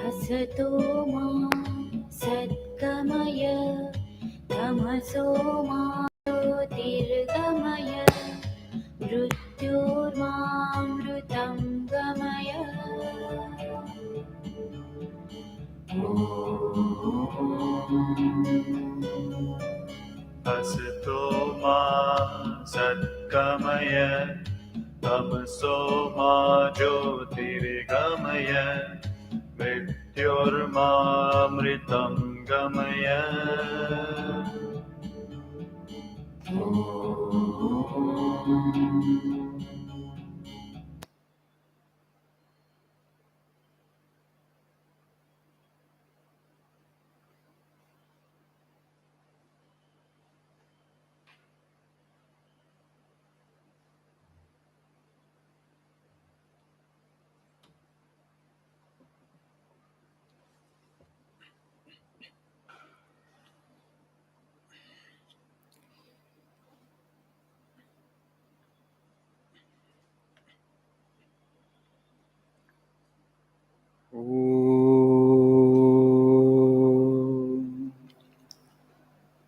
असतो मा सद्गमय तमसो मा ज्योतिर्गमय मृत्योर्मामृतं गमय। असतो मा सद्गमय तमसो मा ज्योतिर्गमय मृत्योर्मामृतं गमय।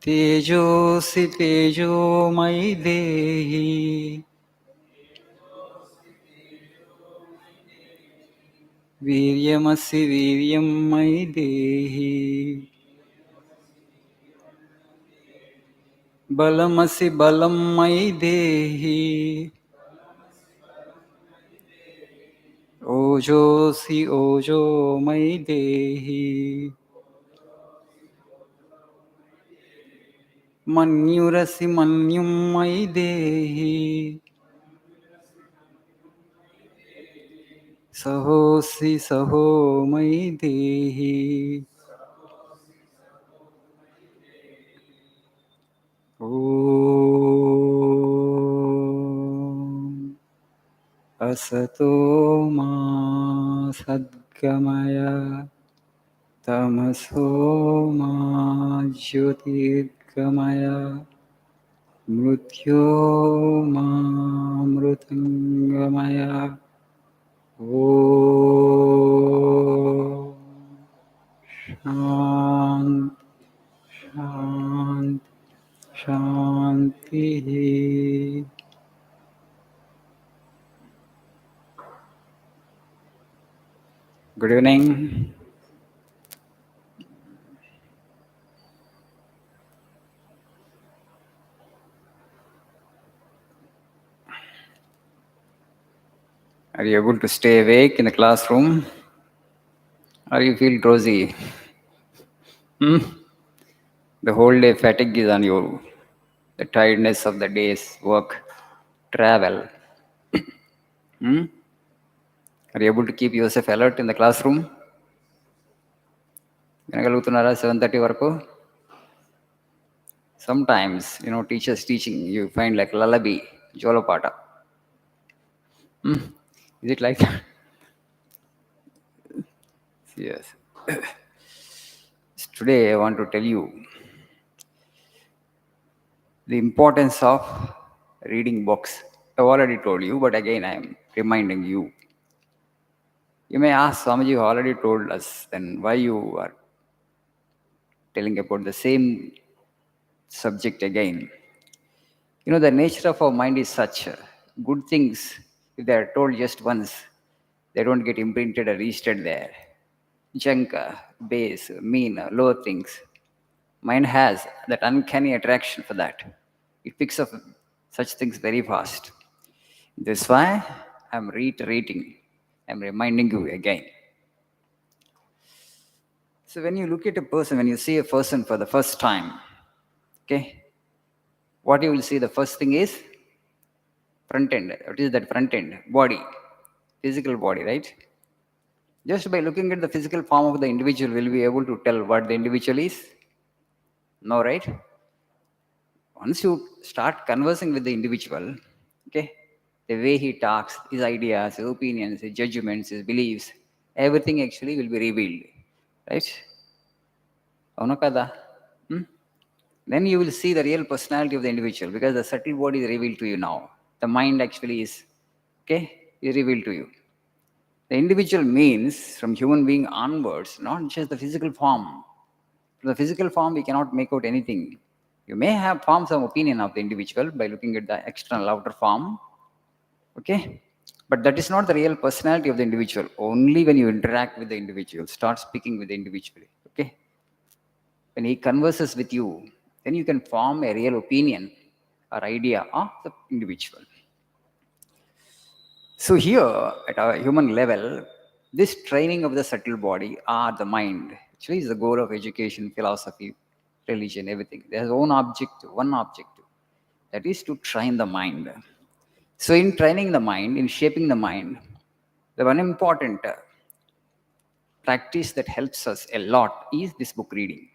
तेजोसि तेजोमयि देहि वीर्यमसि वीर्यं मयि देहि बलमसि बलं मयि देहि ओजोऽसि ओजो मयि देहि मन्युरसि मन्युं मयि देहि सहोऽसि सहो मयि देहि ॐ असतो मा सद्गमय तमसो मा ज्योतिर्गमय मृत्योर्मामृतङ्गमय। ॐ शान्ति शान्तिः। Good evening. Are you able to stay awake in the classroom? Or you feel drowsy? The whole day fatigue is on you. The tiredness of the day's work, travel. Are you able to keep yourself alert in the classroom? వినగలుగుతున్నారా 7:30 వరకు? Sometimes, teachers teaching, you find like lullaby, jolapata. Is it like that? Yes. Today I want to tell you the importance of reading books. I've already told you, but again I am reminding you. You may ask, Swamiji, you already told us, then why you are telling about the same subject again? The nature of our mind is such. Good things, if they are told just once, they don't get imprinted or registered there. Junk, base, mean, low things. Mind has that uncanny attraction for that. It picks up such things very fast. That's why I'm reiterating, I'm reminding you again. So when you look at a person, when you see a person for the first time, okay, what you will see, the first thing is front end. What is that front end? Body, physical body, right? Just by looking at the physical form of the individual, will be able to tell what the individual is? No, right? Once you start conversing with the individual, okay, the way he talks, his ideas, his opinions, his judgments, his beliefs, everything actually will be revealed, right? Avuna kada? then you will see the real personality of the individual, because the subtle body is revealed to you now. The mind actually is, is revealed to you. The individual means from human being onwards, not just the physical form. From the physical form, we cannot make out anything. You may have formed some opinion of the individual by looking at the external outer form, but that is not the real personality of the individual. Only when you interact with the individual, start speaking with the individual, when he converses with you, then you can form a real opinion or idea of the individual. So here, at a human level, this training of the subtle body or the mind actually is the goal of education, philosophy, religion, everything. There's one objective, that is to train the mind. So in training the mind, in shaping the mind, the one important practice that helps us a lot is this book reading.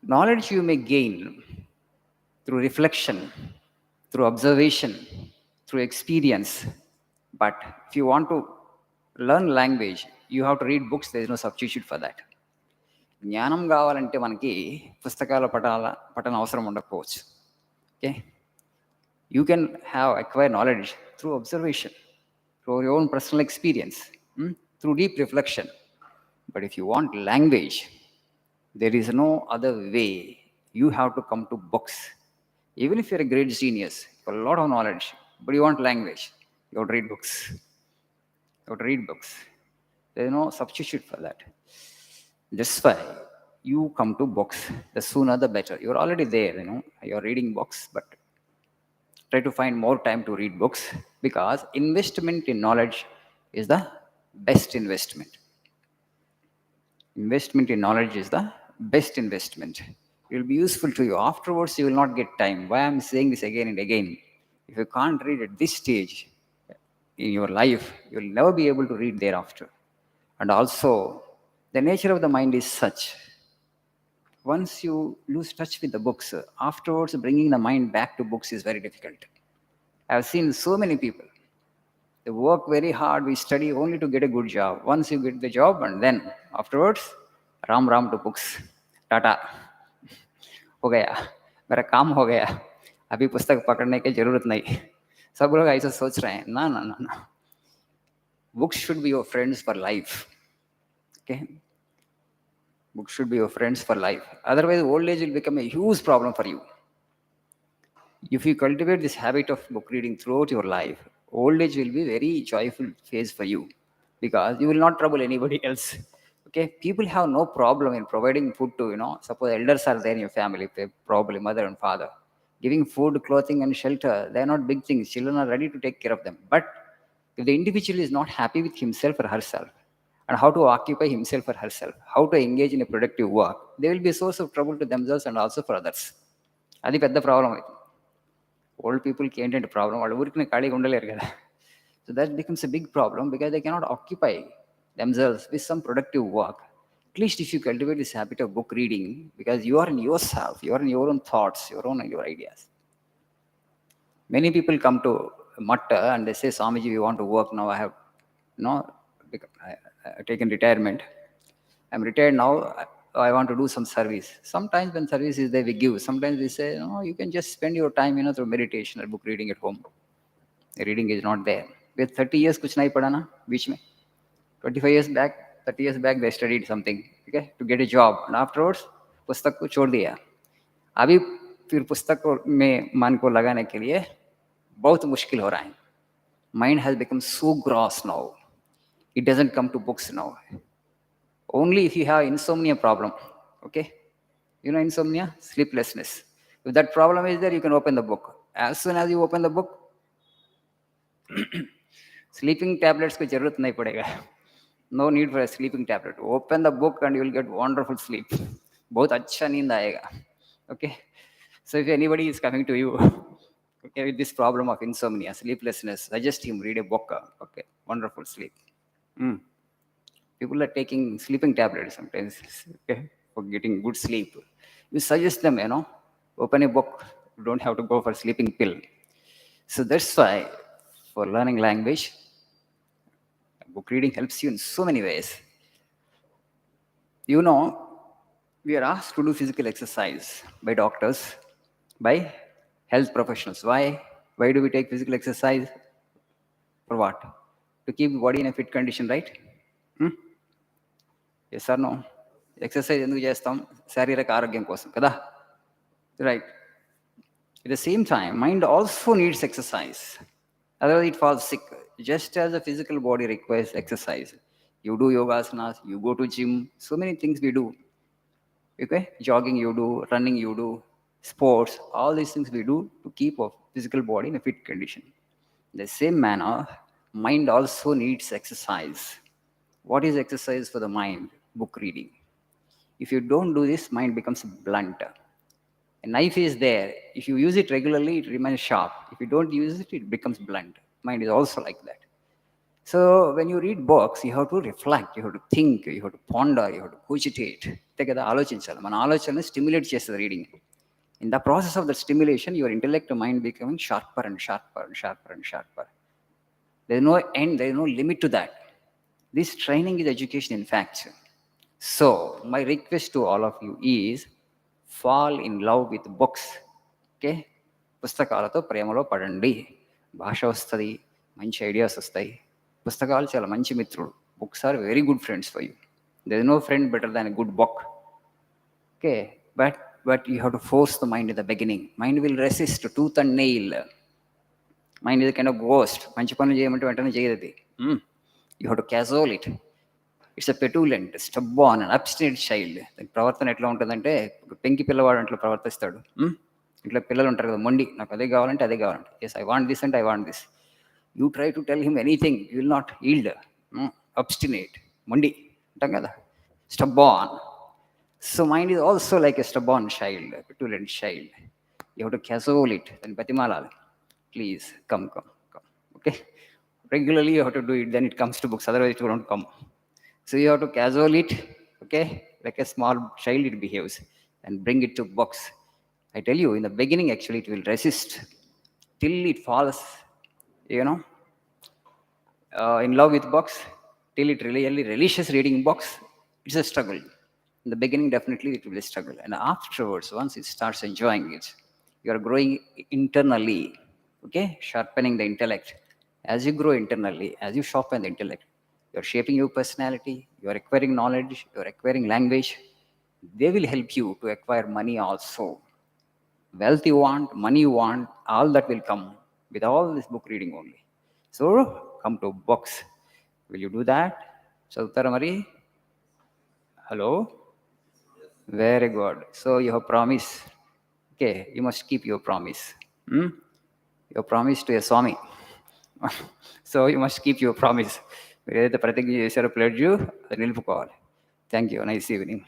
Knowledge you may gain through reflection, through observation, through experience. But if you want to learn language, you have to read books. There is no substitute for that. జ్ఞానం కావాలంటే మనకి పుస్తకాల పఠన అవసరం ఉండకపోవచ్చు. You can acquire knowledge through observation, through your own personal experience, through deep reflection. But if you want language, there is no other way. You have to come to books. Even if you're a great genius, you have a lot of knowledge, but you want language, you have to read books. There is no substitute for that. That's why you come to books. The sooner the better. You're already there, you're reading books, but try to find more time to read books, because investment in knowledge is the best investment. Investment in knowledge is the best investment. It will be useful to you. Afterwards, you will not get time. Why I'm saying this again and again? If you can't read at this stage in your life, you will never be able to read thereafter. And also, the nature of the mind is such. Once you lose touch with the books, afterwards bringing the mind back to books is very difficult. I have seen so many people. They work very hard, we study only to get a good job. Once you get the job, and then afterwards, Ram Ram to books. Tata. हो गया, मेरा काम हो गया, अभी पुस्तक पकड़ने की जरूरत नहीं. सब लोग ऐसा सोच रहे हैं. ना. Books should be your friends for life. Books should be your friends for life. Otherwise, old age will become a huge problem for you. If you cultivate this habit of book reading throughout your life, old age will be a very joyful phase for you, because you will not trouble anybody else. People have no problem in providing food to, suppose elders are there in your family, probably mother and father. Giving food, clothing, and shelter, they are not big things. Children are ready to take care of them. But if the individual is not happy with himself or herself, and how to occupy himself or herself, how to engage in a productive work, they will be a source of trouble to themselves and also for others. Adi pedda problem. Old people can't have a problem. So that becomes a big problem, because they cannot occupy themselves with some productive work. At least if you cultivate this habit of book reading, because you are in yourself, you are in your own thoughts, your ideas. Many people come to Matta and they say, Swamiji, we want to work now. I have taken retirement. I'm retired now. I want to do some service. Sometimes when service is there, we give. Sometimes we say, no, you can just spend your time, through meditation or book reading at home. The reading is not there. With 30 years, kuch nahi pada na, beech mein. 25 years back, 30 years back, they studied something, to get a job. And afterwards, pustak ko chhod diya. Abhi फिर पुस्तक में मन को लगाने के लिए बहुत मुश्किल हो रहा है. Mind has become so gross now. It doesn't come to books now. Only if you have insomnia problem, insomnia, sleeplessness. If that problem is there, you can open the book. As soon as you open the book, sleeping tablets ko jarurat nahi padega. No need for a sleeping tablet. Open the book and you will get wonderful sleep. Bahut acha neend aayega. So if anybody is coming to you, with this problem of insomnia, sleeplessness, suggest him read a book. Wonderful sleep. People are taking sleeping tablets sometimes, for getting good sleep. You suggest them, open a book. You don't have to go for sleeping pill. So that's why for learning language, book reading helps you in so many ways. We are asked to do physical exercise by doctors, by health professionals. Why? Why do we take physical exercise? For what? To keep the body in a fit condition, right? Yes or no exercise ఎందుకు చేస్తాం? శారీరక ఆరోగ్యం కోసం కదా, right? At the same time, mind also needs exercise. Otherwise, it falls sick. Just as the physical body requires exercise, you do yogasanas, you go to gym, so many things we do. Okay, jogging you do, running you do, sports, all these things we do to keep our physical body in a fit condition. In the same manner, mind also needs exercise. What is exercise for the mind? Book reading. If you don't do this, mind becomes blunt. A knife is there. If you use it regularly, it remains sharp. If you don't use it, it becomes blunt. Mind is also like that. So when you read books, you have to reflect, you have to think, you have to ponder, you have to cogitate. అంతే కదా, ఆలోచించాలి. మన ఆలోచనని stimulate చేస్తుంది reading. In the process of the stimulation, your intellect mind becoming sharper and sharper and sharper and sharper. There is no end, there is no limit to that. This training is education, in fact. So my request to all of you is fall in love with books. Okay, పుస్తకాలతో ప్రేమలో పడండి. భాష వస్తుంది, మంచి ideas వస్తాయి. పుస్తకాలు చాలా మంచి మిత్రుడు. Books are very good friends for you. There is no friend better than a good book. Okay, but you have to force the mind in the beginning. Mind will resist tooth and nail. Mind ఇది kind of ghost. మంచి పనులు చేయమంటే వెంటనే చేయదు అది. You have to cajole it. It's a petulant, stubborn and obstinate child. దాని ప్రవర్తన ఎట్లా ఉంటుందంటే, పెంకి పిల్లవాడు అట్లా ప్రవర్తిస్తాడు. ఇంట్లో పిల్లలు ఉంటారు కదా, మొండి, నాకు అదే కావాలంటే అదే కావాలంటే, ఎస్ ఐ వాంట్ దిస్ అంటే I want this. You try to tell him anything, you will not yield. Obstinate, మొండి అంటాం కదా, stubborn. So mind is also like a stubborn child, petulant child. You have to cajole it. దాన్ని బతిమాలాలి, please come come come. Okay, regularly you have to do it, then it comes to books, otherwise it won't come. So you have to casual it, okay, like a small child it behaves, and bring it to books. I tell you, in the beginning actually it will resist till it falls, in love with books, till it really relishes reading books. It's a struggle. In the beginning definitely it will be a struggle, and afterwards once it starts enjoying it, you are growing internally, okay, sharpening the intellect. As you grow internally, as you sharpen the intellect, you are shaping your personality, you are acquiring knowledge, you are acquiring language. They will help you to acquire money also. Wealth you want, money you want, all that will come with all this book reading only. So come to books. Will you do that? Chautara Mari? Hello? Very good. So you have promise. Okay, you must keep your promise. Your promise to a Swami. So you must keep your promise. మీరు ఏదైతే ప్రతిజ్ఞ చేశారో pledge, అది నిలుపుకోవాలి. Thank you. Nice evening.